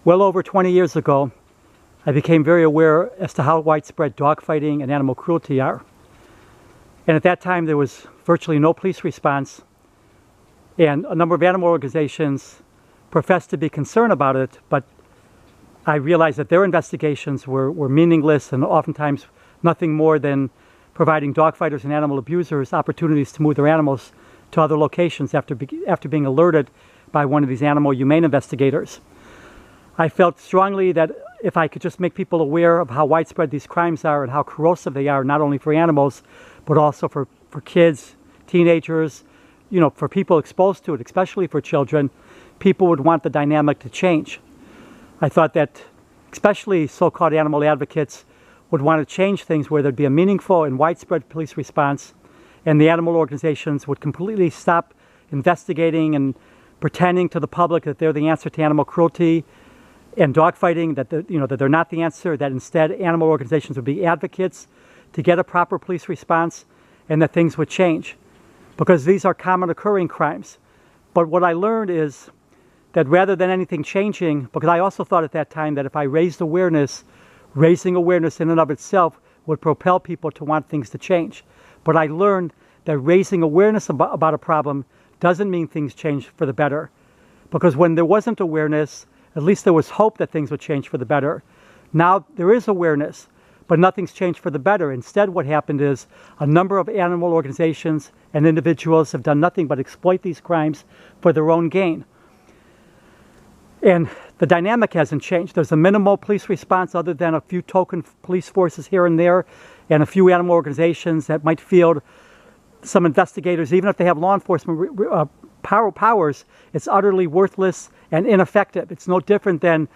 Well over 20 years ago, I became very aware as to how widespread dogfighting and animal cruelty are. And at that time, there was virtually no police response, and a number of animal organizations professed to be concerned about it, but I realized that their investigations were meaningless and oftentimes nothing more than providing dogfighters and animal abusers opportunities to move their animals to other locations after being alerted by one of these animal humane investigators. I felt strongly that if I could just make people aware of how widespread these crimes are and how corrosive they are, not only for animals, but also for kids, teenagers, for people exposed to it, especially for children, people would want the dynamic to change. I thought that especially so-called animal advocates would want to change things where there'd be a meaningful and widespread police response, and the animal organizations would completely stop investigating and pretending to the public that they're the answer to animal cruelty and dogfighting, that they're not the answer, that instead animal organizations would be advocates to get a proper police response, and that things would change. Because these are common occurring crimes. But what I learned is that rather than anything changing, because I also thought at that time that if I raised awareness, raising awareness in and of itself would propel people to want things to change. But I learned that raising awareness about a problem doesn't mean things change for the better. Because when there wasn't awareness, at least there was hope that things would change for the better. Now there is awareness, but nothing's changed for the better. Instead, what happened is a number of animal organizations and individuals have done nothing but exploit these crimes for their own gain. And the dynamic hasn't changed. There's a minimal police response other than a few token police forces here and there and a few animal organizations that might field some investigators. Even if they have law enforcement powers, it's utterly worthless and ineffective. It's no different than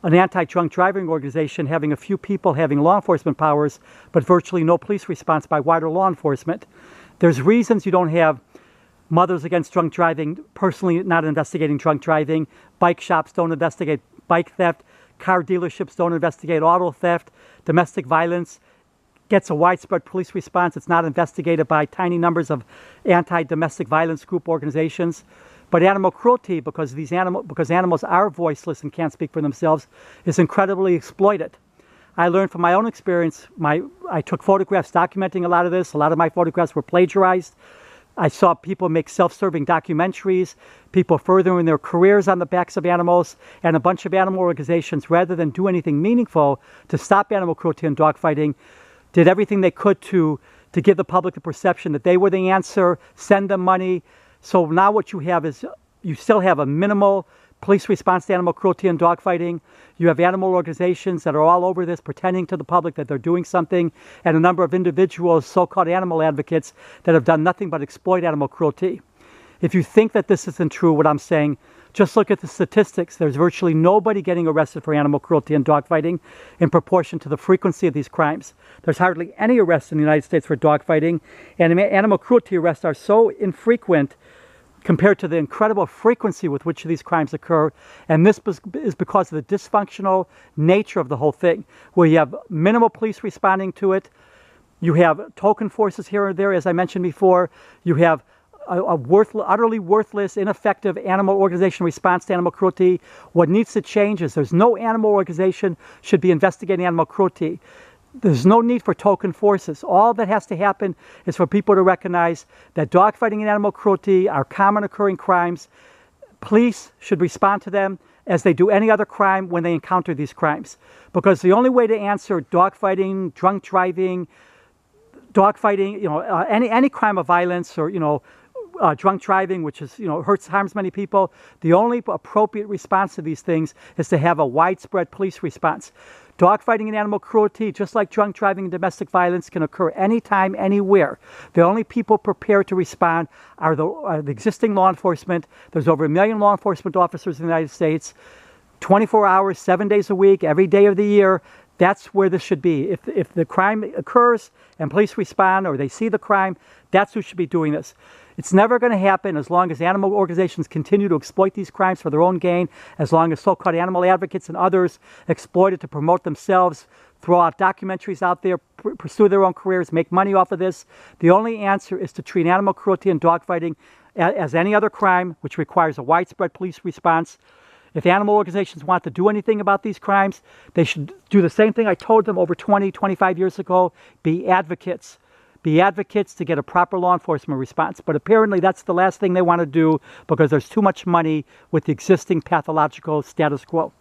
an anti-drunk driving organization having a few people having law enforcement powers, but virtually no police response by wider law enforcement. There's reasons you don't have Mothers Against Drunk Driving personally not investigating drunk driving. Bike shops don't investigate bike theft. Car dealerships don't investigate auto theft. Domestic violence gets a widespread police response. It's not investigated by tiny numbers of anti-domestic violence group organizations. But animal cruelty, because animals are voiceless and can't speak for themselves, is incredibly exploited. I learned from my own experience. I took photographs documenting a lot of this. A lot of my photographs were plagiarized. I saw people make self-serving documentaries, people furthering their careers on the backs of animals, and a bunch of animal organizations, rather than do anything meaningful to stop animal cruelty and dogfighting, did everything they could to give the public the perception that they were the answer, send them money. So now what you have is you still have a minimal police response to animal cruelty and dogfighting. You have animal organizations that are all over this, pretending to the public that they're doing something, and a number of individuals, so-called animal advocates, that have done nothing but exploit animal cruelty. If you think that this isn't true, what I'm saying, just look at the statistics. There's virtually nobody getting arrested for animal cruelty and dogfighting in proportion to the frequency of these crimes. There's hardly any arrests in the United States for dogfighting, and animal cruelty arrests are so infrequent compared to the incredible frequency with which these crimes occur. And this is because of the dysfunctional nature of the whole thing, where you have minimal police responding to it, you have token forces here and there, as I mentioned before, you have utterly worthless, ineffective animal organization response to animal cruelty. What needs to change is there's no animal organization should be investigating animal cruelty. There's no need for token forces. All that has to happen is for people to recognize that dogfighting and animal cruelty are common occurring crimes. Police should respond to them as they do any other crime when they encounter these crimes. Because the only way to answer dogfighting, drunk driving, any crime of violence or, drunk driving, which is, harms many people, the only appropriate response to these things is to have a widespread police response. Dogfighting and animal cruelty, just like drunk driving and domestic violence, can occur anytime, anywhere. The only people prepared to respond are the existing law enforcement. There's over 1 million law enforcement officers in the United States, 24 hours, 7 days a week, every day of the year. That's where this should be. If the crime occurs and police respond or they see the crime, that's who should be doing this. It's never going to happen as long as animal organizations continue to exploit these crimes for their own gain, as long as so-called animal advocates and others exploit it to promote themselves, throw out documentaries out there, pursue their own careers, make money off of this. The only answer is to treat animal cruelty and dogfighting as any other crime, which requires a widespread police response. If animal organizations want to do anything about these crimes, they should do the same thing I told them over 20, 25 years ago. Be advocates. Be advocates to get a proper law enforcement response. But apparently that's the last thing they want to do because there's too much money with the existing pathological status quo.